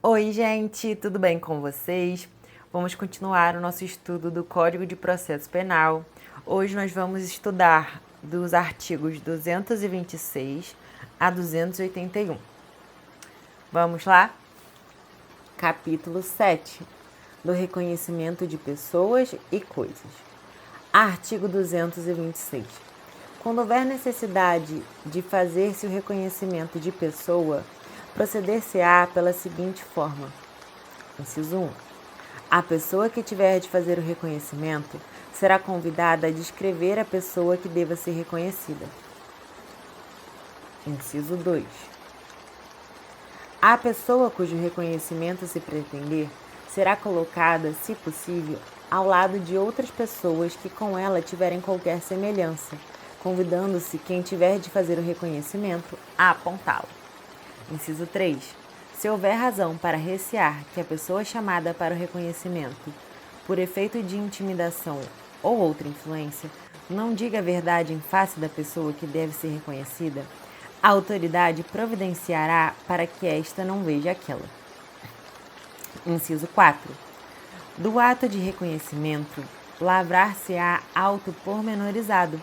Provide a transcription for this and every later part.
Oi, gente, tudo bem com vocês? Vamos continuar o nosso estudo do Código de Processo Penal. Hoje nós vamos estudar dos artigos 226 a 281. Vamos lá? Capítulo 7 do reconhecimento de pessoas e coisas. Artigo 226. Quando houver necessidade de fazer-se o reconhecimento de pessoa, proceder-se-á pela seguinte forma. Inciso 1. A pessoa que tiver de fazer o reconhecimento será convidada a descrever a pessoa que deva ser reconhecida. Inciso 2. A pessoa cujo reconhecimento se pretender será colocada, se possível, ao lado de outras pessoas que com ela tiverem qualquer semelhança, convidando-se quem tiver de fazer o reconhecimento a apontá-lo. Inciso 3. Se houver razão para recear que a pessoa chamada para o reconhecimento, por efeito de intimidação ou outra influência, não diga a verdade em face da pessoa que deve ser reconhecida, a autoridade providenciará para que esta não veja aquela. Inciso 4. Do ato de reconhecimento, lavrar-se-á auto pormenorizado,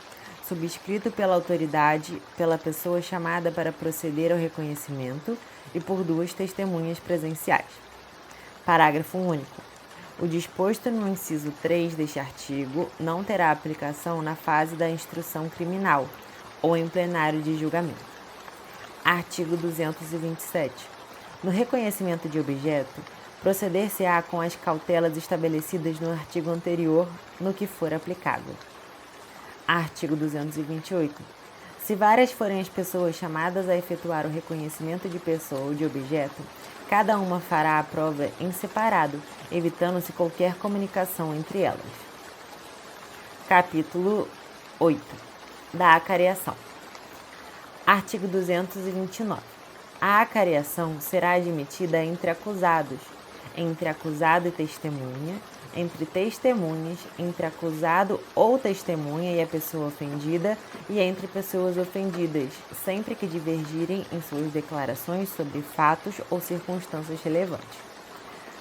subscrito pela autoridade, pela pessoa chamada para proceder ao reconhecimento e por duas testemunhas presenciais. Parágrafo único. O disposto no inciso 3 deste artigo não terá aplicação na fase da instrução criminal ou em plenário de julgamento. Artigo 227. No reconhecimento de objeto, proceder-se-á com as cautelas estabelecidas no artigo anterior, no que for aplicável. Artigo 228. Se várias forem as pessoas chamadas a efetuar o reconhecimento de pessoa ou de objeto, cada uma fará a prova em separado, evitando-se qualquer comunicação entre elas. Capítulo 8. Da acareação. Artigo 229. A acareação será admitida entre acusados, entre acusado e testemunha, entre testemunhas, entre acusado ou testemunha e a pessoa ofendida e entre pessoas ofendidas, sempre que divergirem em suas declarações sobre fatos ou circunstâncias relevantes.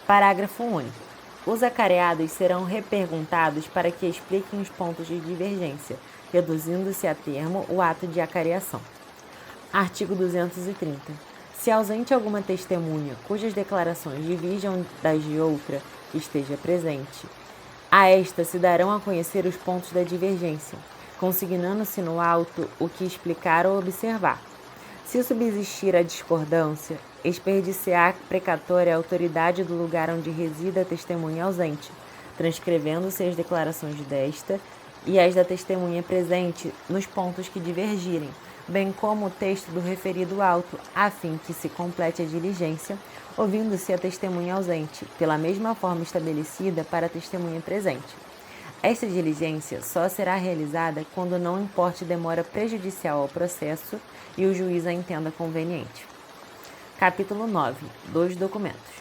Parágrafo único. Os acareados serão reperguntados para que expliquem os pontos de divergência, reduzindo-se a termo o ato de acareação. Artigo 230. Se ausente alguma testemunha cujas declarações divirjam das de outra que esteja presente, a esta se darão a conhecer os pontos da divergência, consignando-se no auto o que explicar ou observar. Se subsistir a discordância, expedir-se-á precatória a autoridade do lugar onde resida a testemunha ausente, transcrevendo-se as declarações desta e as da testemunha presente nos pontos que divergirem, bem como o texto do referido auto, a fim que se complete a diligência, ouvindo-se a testemunha ausente, pela mesma forma estabelecida para a testemunha presente. Esta diligência só será realizada quando não importe demora prejudicial ao processo e o juiz a entenda conveniente. Capítulo 9. Dos documentos.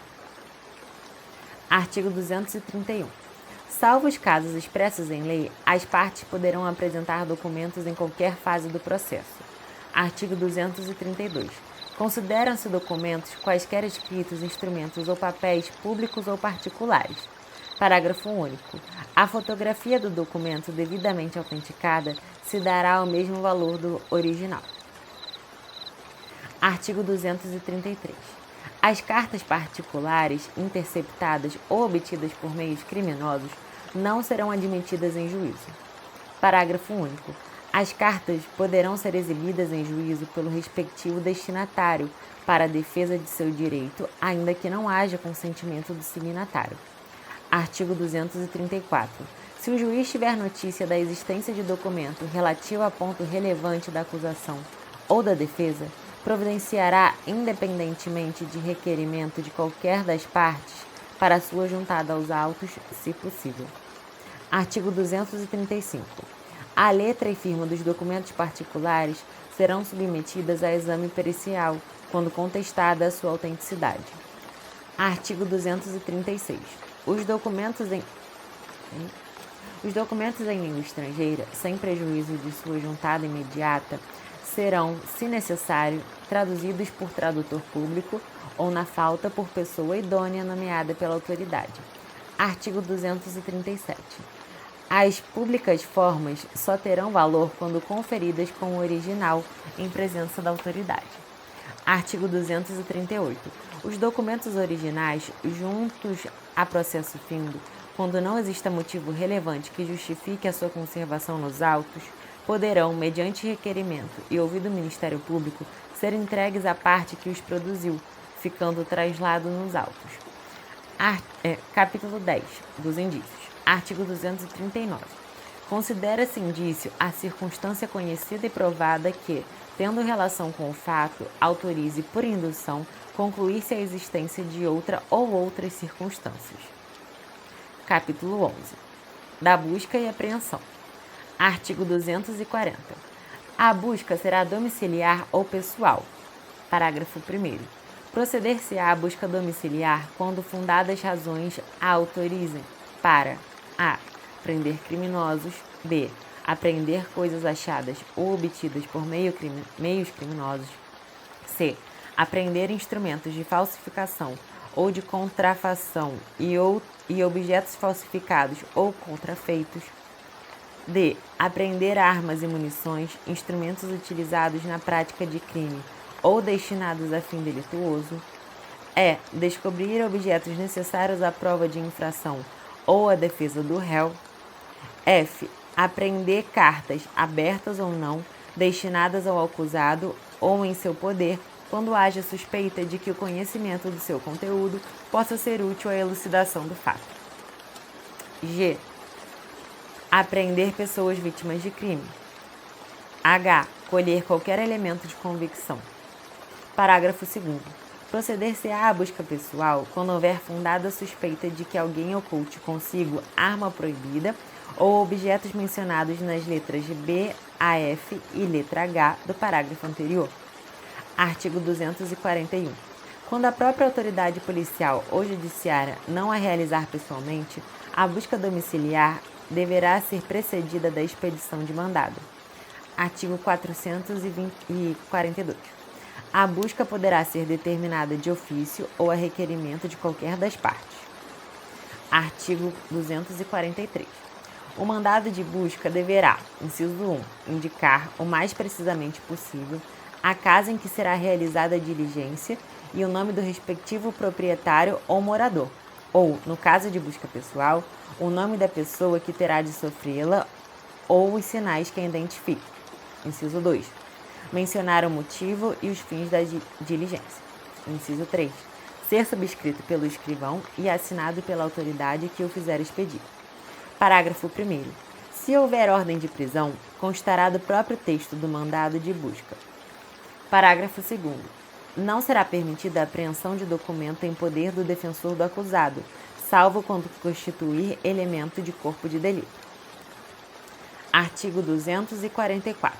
Artigo 231. Salvo os casos expressos em lei, as partes poderão apresentar documentos em qualquer fase do processo. Artigo 232. Consideram-se documentos quaisquer escritos, instrumentos ou papéis públicos ou particulares. Parágrafo único. A fotografia do documento devidamente autenticada se dará o mesmo valor do original. Artigo 233. As cartas particulares interceptadas ou obtidas por meios criminosos não serão admitidas em juízo. Parágrafo único. As cartas poderão ser exibidas em juízo pelo respectivo destinatário para a defesa de seu direito, ainda que não haja consentimento do signatário. Artigo 234. Se o juiz tiver notícia da existência de documento relativo a ponto relevante da acusação ou da defesa, providenciará, independentemente de requerimento de qualquer das partes, para sua juntada aos autos, se possível. Artigo 235. A letra e firma dos documentos particulares serão submetidas a exame pericial, quando contestada a sua autenticidade. Artigo 236. Os documentos em língua estrangeira, sem prejuízo de sua juntada imediata, serão, se necessário, traduzidos por tradutor público ou, na falta, por pessoa idônea nomeada pela autoridade. Artigo 237. As públicas formas só terão valor quando conferidas com o original em presença da autoridade. Artigo 238. Os documentos originais, juntos a processo findo, quando não exista motivo relevante que justifique a sua conservação nos autos, poderão, mediante requerimento e ouvido o Ministério Público, ser entregues à parte que os produziu, ficando o traslado nos autos. Capítulo 10. Dos indícios. Artigo 239. Considera-se indício a circunstância conhecida e provada que, tendo relação com o fato, autorize por indução concluir-se a existência de outra ou outras circunstâncias. Capítulo 11. Da busca e apreensão. Artigo 240. A busca será domiciliar ou pessoal. Parágrafo 1º. Proceder-se-á à busca domiciliar quando fundadas razões a autorizem para a. Prender criminosos. B. Apreender coisas achadas ou obtidas por meios criminosos. C. Apreender instrumentos de falsificação ou de contrafação e objetos falsificados ou contrafeitos. D. Apreender armas e munições, instrumentos utilizados na prática de crime ou destinados a fim delituoso. E. Descobrir objetos necessários à prova de infração ou à defesa do réu. F. Apreender cartas, abertas ou não, destinadas ao acusado ou em seu poder, quando haja suspeita de que o conhecimento do seu conteúdo possa ser útil à elucidação do fato. G. Apreender pessoas vítimas de crime. H. Colher qualquer elemento de convicção. Parágrafo 2º. Proceder-se-á à busca pessoal quando houver fundada suspeita de que alguém oculte consigo arma proibida ou objetos mencionados nas letras B a F e letra H do parágrafo anterior. Artigo 241. Quando a própria autoridade policial ou judiciária não a realizar pessoalmente, a busca domiciliar deverá ser precedida da expedição de mandado. Artigo 442. A busca poderá ser determinada de ofício ou a requerimento de qualquer das partes. Artigo 243. O mandado de busca deverá, inciso 1, indicar, o mais precisamente possível, a casa em que será realizada a diligência e o nome do respectivo proprietário ou morador, ou, no caso de busca pessoal, o nome da pessoa que terá de sofrê-la ou os sinais que a identifiquem. Inciso 2. Mencionar o motivo e os fins da diligência. Inciso 3. Ser subscrito pelo escrivão e assinado pela autoridade que o fizer expedir. Parágrafo 1º. Se houver ordem de prisão, constará do próprio texto do mandado de busca. Parágrafo 2º. Não será permitida a apreensão de documento em poder do defensor do acusado, salvo quando constituir elemento de corpo de delito. Artigo 244.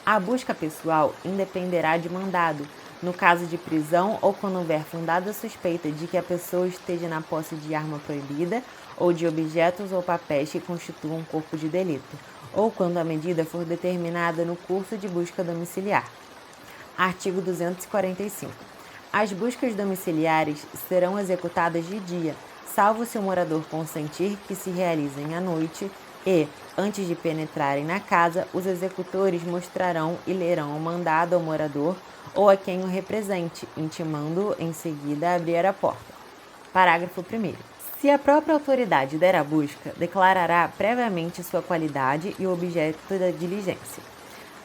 A busca pessoal independerá de mandado, no caso de prisão ou quando houver fundada suspeita de que a pessoa esteja na posse de arma proibida ou de objetos ou papéis que constituam um corpo de delito, ou quando a medida for determinada no curso de busca domiciliar. Artigo 245. As buscas domiciliares serão executadas de dia, salvo se o morador consentir que se realizem à noite e, antes de penetrarem na casa, os executores mostrarão e lerão o mandado ao morador ou a quem o represente, intimando-o em seguida a abrir a porta. Parágrafo 1º. Se a própria autoridade der a busca, declarará previamente sua qualidade e o objeto da diligência.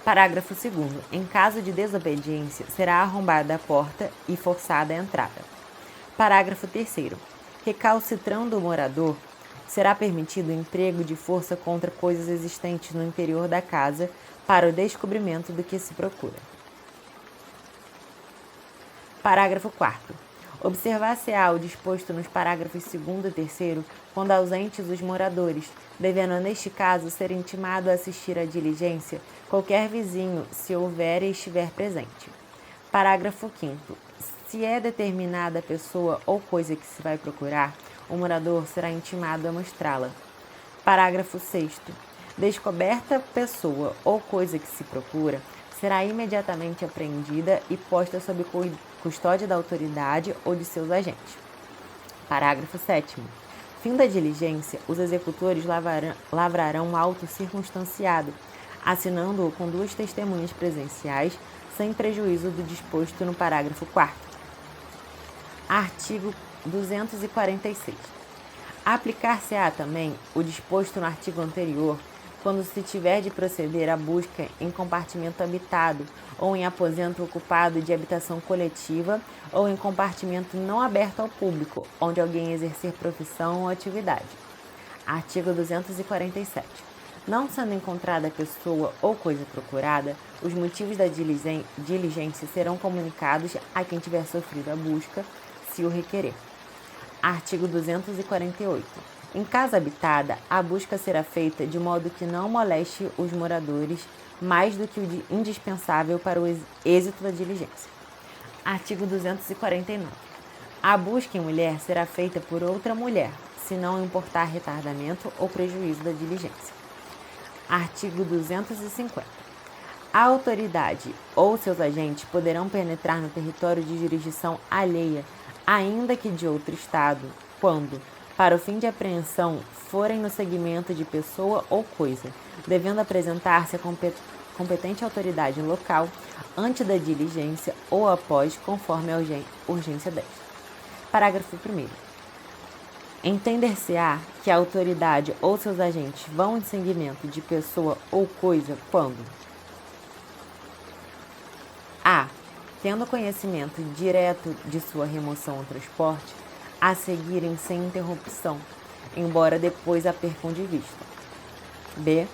Parágrafo 2º. Em caso de desobediência, será arrombada a porta e forçada a entrada. Parágrafo 3º. Recalcitrando o morador, será permitido o emprego de força contra coisas existentes no interior da casa para o descobrimento do que se procura. Parágrafo 4º. Observar-se-á o disposto nos parágrafos 2º e 3º quando ausentes os moradores, devendo neste caso ser intimado a assistir à diligência qualquer vizinho, se houver e estiver presente. Parágrafo 5º. Se é determinada a pessoa ou coisa que se vai procurar, o morador será intimado a mostrá-la. Parágrafo 6º. Descoberta pessoa ou coisa que se procura, será imediatamente apreendida e posta sob custódia da autoridade ou de seus agentes. Parágrafo 7º. Fim da diligência, os executores lavrarão um auto circunstanciado, assinando-o com 2 testemunhas presenciais, sem prejuízo do disposto no parágrafo 4º. Artigo 246. Aplicar-se-á também o disposto no artigo anterior quando se tiver de proceder à busca em compartimento habitado ou em aposento ocupado de habitação coletiva ou em compartimento não aberto ao público, onde alguém exercer profissão ou atividade. Artigo 247. Não sendo encontrada a pessoa ou coisa procurada, os motivos da diligência serão comunicados a quem tiver sofrido a busca, se o requerer. Artigo 248. Em casa habitada, a busca será feita de modo que não moleste os moradores mais do que o indispensável para o êxito da diligência. Artigo 249. A busca em mulher será feita por outra mulher, se não importar retardamento ou prejuízo da diligência. Artigo 250. A autoridade ou seus agentes poderão penetrar no território de jurisdição alheia, ainda que de outro estado, quando, para o fim de apreensão, forem no segmento de pessoa ou coisa, devendo apresentar-se a competente autoridade local antes da diligência ou após, conforme a urgência desta. Parágrafo 1º. Entender-se-á que a autoridade ou seus agentes vão em seguimento de pessoa ou coisa quando a. Tendo conhecimento direto de sua remoção ou transporte, a seguirem sem interrupção, embora depois a percam de vista. B.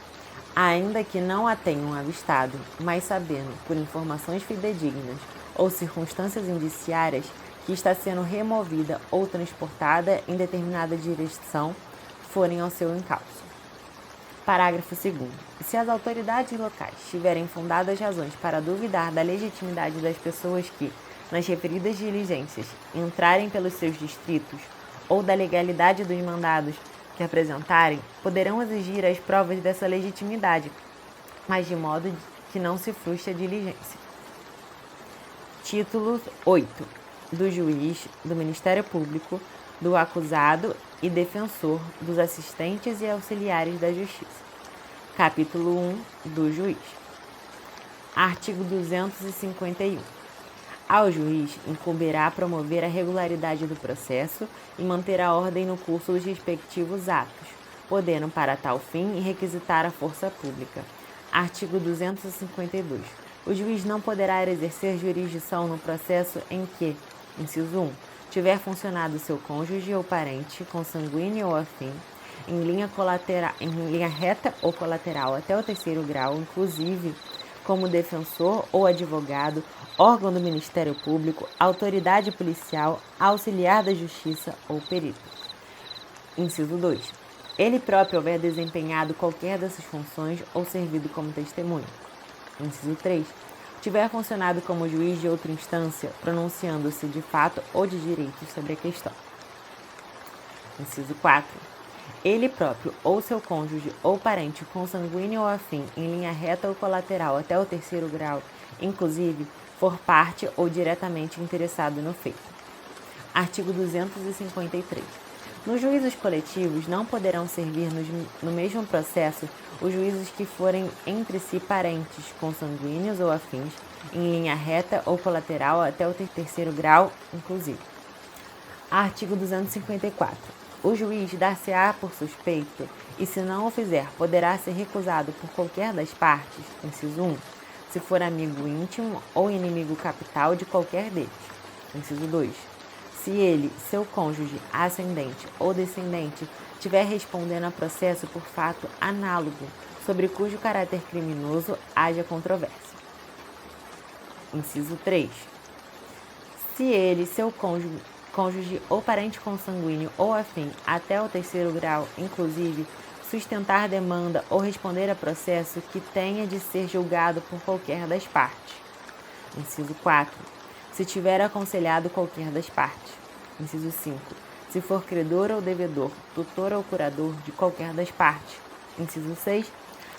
Ainda que não a tenham avistado, mas sabendo, por informações fidedignas ou circunstâncias indiciárias, que está sendo removida ou transportada em determinada direção, forem ao seu encalço. Parágrafo 2º. Se as autoridades locais tiverem fundadas razões para duvidar da legitimidade das pessoas que, nas referidas diligências, entrarem pelos seus distritos ou da legalidade dos mandados que apresentarem, poderão exigir as provas dessa legitimidade, mas de modo que não se frustre a diligência. Título 8. Do juiz, do Ministério Público, do acusado e defensor, dos assistentes e auxiliares da Justiça. Capítulo 1. Do juiz. Artigo 251. Ao juiz incumbirá promover a regularidade do processo e manter a ordem no curso dos respectivos atos, podendo para tal fim requisitar a força pública. Artigo 252. O juiz não poderá exercer jurisdição no processo em que, inciso 1, tiver funcionado seu cônjuge ou parente, consanguíneo ou afim, em linha reta ou colateral até o 3º grau, inclusive como defensor ou advogado, órgão do Ministério Público, autoridade policial, auxiliar da Justiça ou perito. Inciso 2. Ele próprio houver desempenhado qualquer dessas funções ou servido como testemunha. Inciso 3. Tiver funcionado como juiz de outra instância, pronunciando-se de fato ou de direito sobre a questão. Inciso 4. Ele próprio ou seu cônjuge ou parente consanguíneo ou afim em linha reta ou colateral até o 3º grau, inclusive, for parte ou diretamente interessado no feito. Artigo 253. Nos juízos coletivos não poderão servir no mesmo processo os juízes que forem entre si parentes consanguíneos ou afins, em linha reta ou colateral até o 3º grau, inclusive. Artigo 254. O juiz dar-se-á por suspeito e, se não o fizer, poderá ser recusado por qualquer das partes, inciso 1, se for amigo íntimo ou inimigo capital de qualquer deles, inciso 2, se ele, seu cônjuge, ascendente ou descendente, tiver respondendo a processo por fato análogo, sobre cujo caráter criminoso haja controvérsia. Inciso 3. Se ele, seu cônjuge ou parente consanguíneo ou afim, até o 3º grau, inclusive, sustentar demanda ou responder a processo que tenha de ser julgado por qualquer das partes. Inciso 4. Se tiver aconselhado qualquer das partes. Inciso 5. Se for credor ou devedor, tutor ou curador de qualquer das partes. Inciso 6.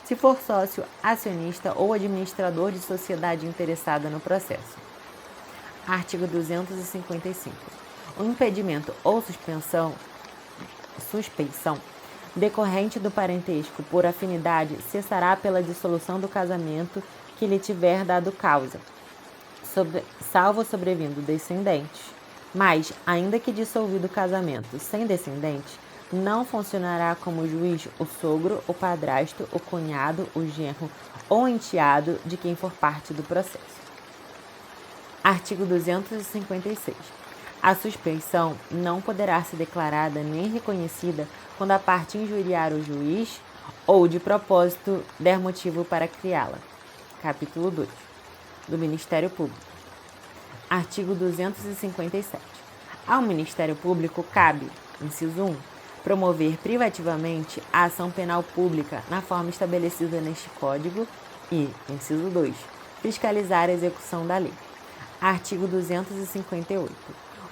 se for sócio, acionista ou administrador de sociedade interessada no processo. Artigo 255. O impedimento ou suspeição decorrente do parentesco por afinidade cessará pela dissolução do casamento que lhe tiver dado causa, salvo sobrevindo descendentes. Mas, ainda que dissolvido o casamento sem descendentes, não funcionará como juiz o sogro, o padrasto, o cunhado, o genro ou enteado de quem for parte do processo. Artigo 256. A suspeição não poderá ser declarada nem reconhecida quando a parte injuriar o juiz ou, de propósito, der motivo para criá-la. Capítulo 2. Do Ministério Público. Artigo 257. Ao Ministério Público cabe, inciso 1, promover privativamente a ação penal pública na forma estabelecida neste Código e, inciso 2, fiscalizar a execução da lei. Artigo 258.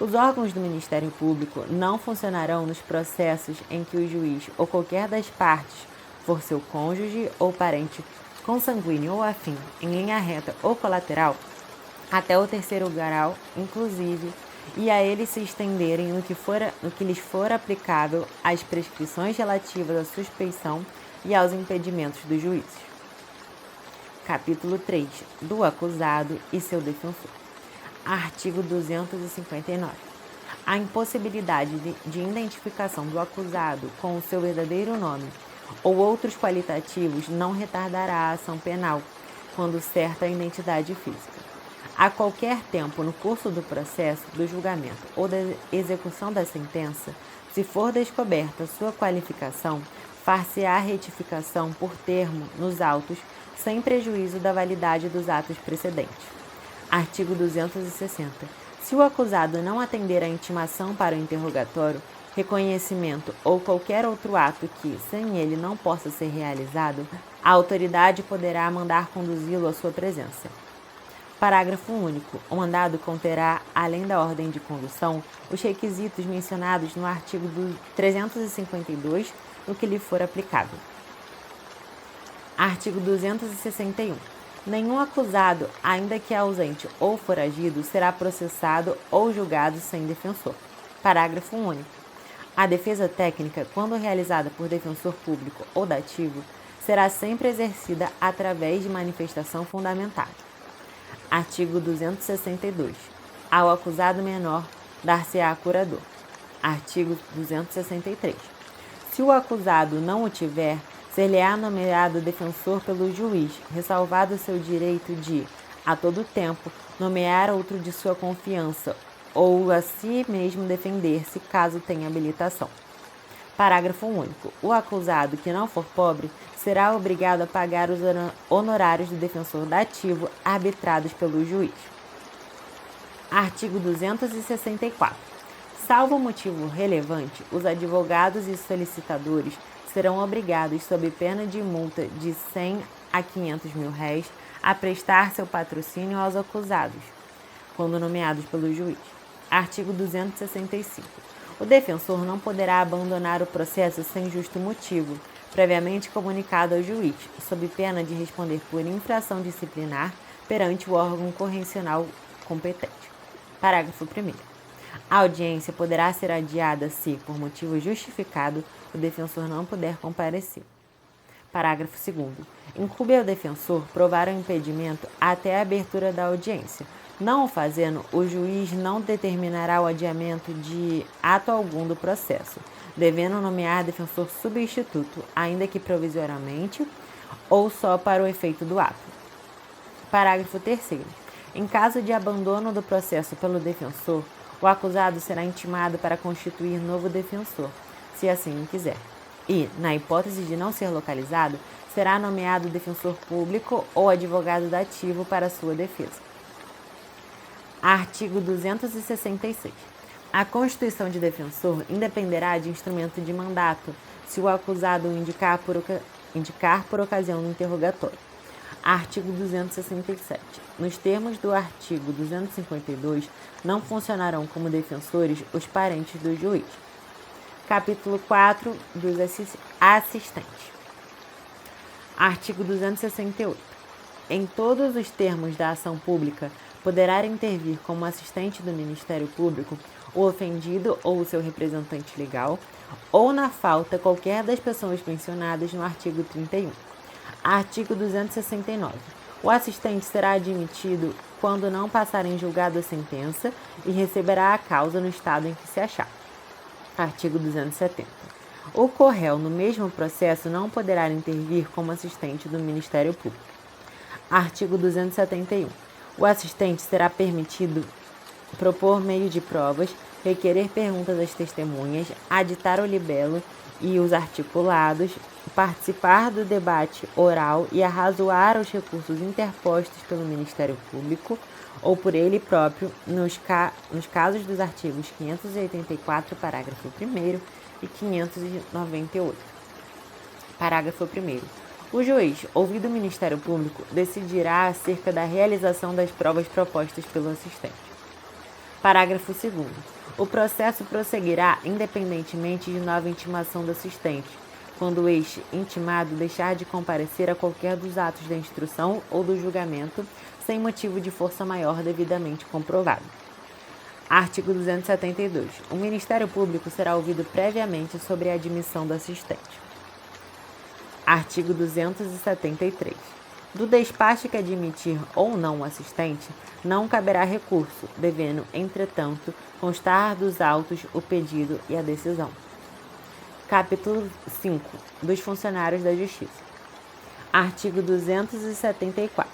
Os órgãos do Ministério Público não funcionarão nos processos em que o juiz ou qualquer das partes for seu cônjuge ou parente consanguíneo ou afim, em linha reta ou colateral, até o terceiro grau, inclusive, e a eles se estenderem no que lhes for aplicável as prescrições relativas à suspeição e aos impedimentos dos juízes. Capítulo 3. Do acusado e seu defensor. Artigo 259. A impossibilidade de identificação do acusado com o seu verdadeiro nome ou outros qualitativos não retardará a ação penal, quando certa a identidade física. A qualquer tempo no curso do processo, do julgamento ou da execução da sentença, se for descoberta sua qualificação, far-se-á retificação por termo nos autos, sem prejuízo da validade dos atos precedentes. Artigo 260. Se o acusado não atender à intimação para o interrogatório, reconhecimento ou qualquer outro ato que, sem ele, não possa ser realizado, a autoridade poderá mandar conduzi-lo à sua presença. Parágrafo único. O mandado conterá, além da ordem de condução, os requisitos mencionados no artigo 352, no que lhe for aplicável. Artigo 261. Nenhum acusado, ainda que ausente ou foragido, será processado ou julgado sem defensor. Parágrafo único. A defesa técnica, quando realizada por defensor público ou dativo, será sempre exercida através de manifestação fundamentada. Artigo 262. Ao acusado menor, dar-se-á curador. Artigo 263. Se o acusado não o tiver, ser-lhe-á nomeado defensor pelo juiz, ressalvado seu direito de, a todo tempo, nomear outro de sua confiança ou a si mesmo defender-se, caso tenha habilitação. Parágrafo único. O acusado que não for pobre será obrigado a pagar os honorários do defensor dativo arbitrados pelo juiz. Artigo 264. Salvo motivo relevante, os advogados e solicitadores serão obrigados, sob pena de multa de 100 a 500 mil réis, a prestar seu patrocínio aos acusados, quando nomeados pelo juiz. Artigo 265. O defensor não poderá abandonar o processo sem justo motivo, previamente comunicado ao juiz, sob pena de responder por infração disciplinar perante o órgão correcional competente. Parágrafo 1º. A audiência poderá ser adiada se, por motivo justificado, o defensor não puder comparecer. Parágrafo 2º. Incumbe ao defensor provar o impedimento até a abertura da audiência. Não o fazendo, o juiz não determinará o adiamento de ato algum do processo, devendo nomear defensor substituto, ainda que provisoriamente ou só para o efeito do ato. Parágrafo 3º. Em caso de abandono do processo pelo defensor, o acusado será intimado para constituir novo defensor, se assim o quiser. E, na hipótese de não ser localizado, será nomeado defensor público ou advogado dativo para sua defesa. Artigo 266. A constituição de defensor independerá de instrumento de mandato, se o acusado o indicar por ocasião do interrogatório. Artigo 267. Nos termos do artigo 252, não funcionarão como defensores os parentes do juiz. Capítulo 4 dos assistentes. Artigo 268. Em todos os termos da ação pública, poderá intervir como assistente do Ministério Público o ofendido ou o seu representante legal, ou na falta qualquer das pessoas mencionadas no artigo 31. Artigo 269. O assistente será admitido quando não passar em julgado a sentença e receberá a causa no estado em que se achar. Artigo 270. O corréu, no mesmo processo, não poderá intervir como assistente do Ministério Público. Artigo 271. O assistente será permitido propor meio de provas, requerer perguntas às testemunhas, aditar o libelo e os articulados, participar do debate oral e arrazoar os recursos interpostos pelo Ministério Público ou por ele próprio, nos casos dos artigos 584, parágrafo 1º e 598. Parágrafo 1º. O juiz, ouvido o Ministério Público, decidirá acerca da realização das provas propostas pelo assistente. Parágrafo 2º. O processo prosseguirá independentemente de nova intimação do assistente, quando este intimado deixar de comparecer a qualquer dos atos da instrução ou do julgamento, sem motivo de força maior devidamente comprovado. Artigo 272. O Ministério Público será ouvido previamente sobre a admissão do assistente. Artigo 273. Do despacho que admitir ou não o assistente, não caberá recurso, devendo, entretanto, constar dos autos o pedido e a decisão. Capítulo 5. Dos funcionários da Justiça. Artigo 274.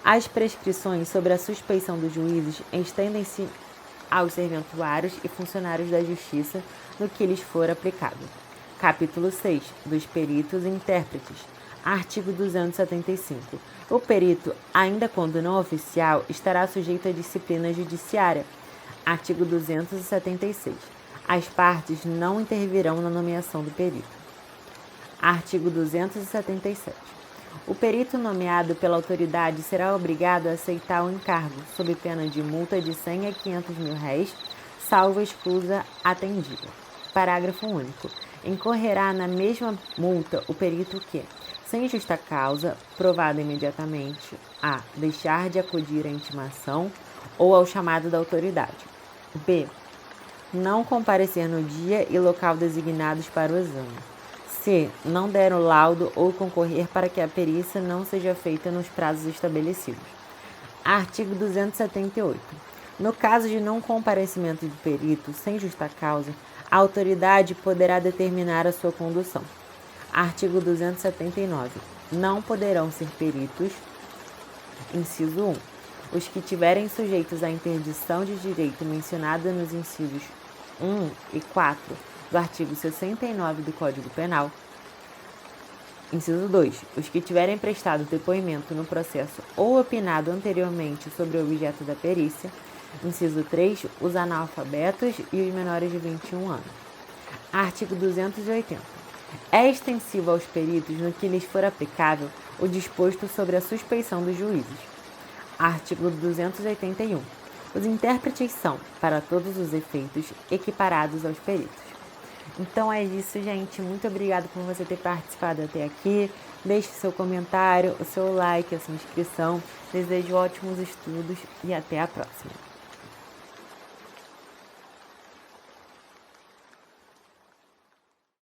As prescrições sobre a suspeição dos juízes estendem-se aos serventuários e funcionários da Justiça no que lhes for aplicado. Capítulo 6. Dos peritos e intérpretes. Artigo 275. O perito, ainda quando não oficial, estará sujeito à disciplina judiciária. Artigo 276. As partes não intervirão na nomeação do perito. Artigo 277. O perito nomeado pela autoridade será obrigado a aceitar o encargo, sob pena de multa de 100 a 500 mil réis, salvo a escusa atendida. Parágrafo único. Incorrerá na mesma multa o perito que, sem justa causa, provada imediatamente, a. deixar de acudir à intimação ou ao chamado da autoridade. B. Não comparecer no dia e local designados para o exame. C. Não der o laudo ou concorrer para que a perícia não seja feita nos prazos estabelecidos. Artigo 278. No caso de não comparecimento de perito sem justa causa, a autoridade poderá determinar a sua condução. Artigo 279. Não poderão ser peritos, inciso 1, os que tiverem sujeitos à interdição de direito mencionada nos incisos 1 e 4 do artigo 69 do Código Penal. Inciso 2. Os que tiverem prestado depoimento no processo ou opinado anteriormente sobre o objeto da perícia. Inciso 3. Os analfabetos e os menores de 21 anos. Artigo 280. É extensivo aos peritos, no que lhes for aplicável, o disposto sobre a suspeição dos juízes. Artigo 281. Os intérpretes são, para todos os efeitos, equiparados aos peritos. Então é isso, gente. Muito obrigada por você ter participado até aqui. Deixe seu comentário, o seu like, a sua inscrição. Desejo ótimos estudos e até a próxima.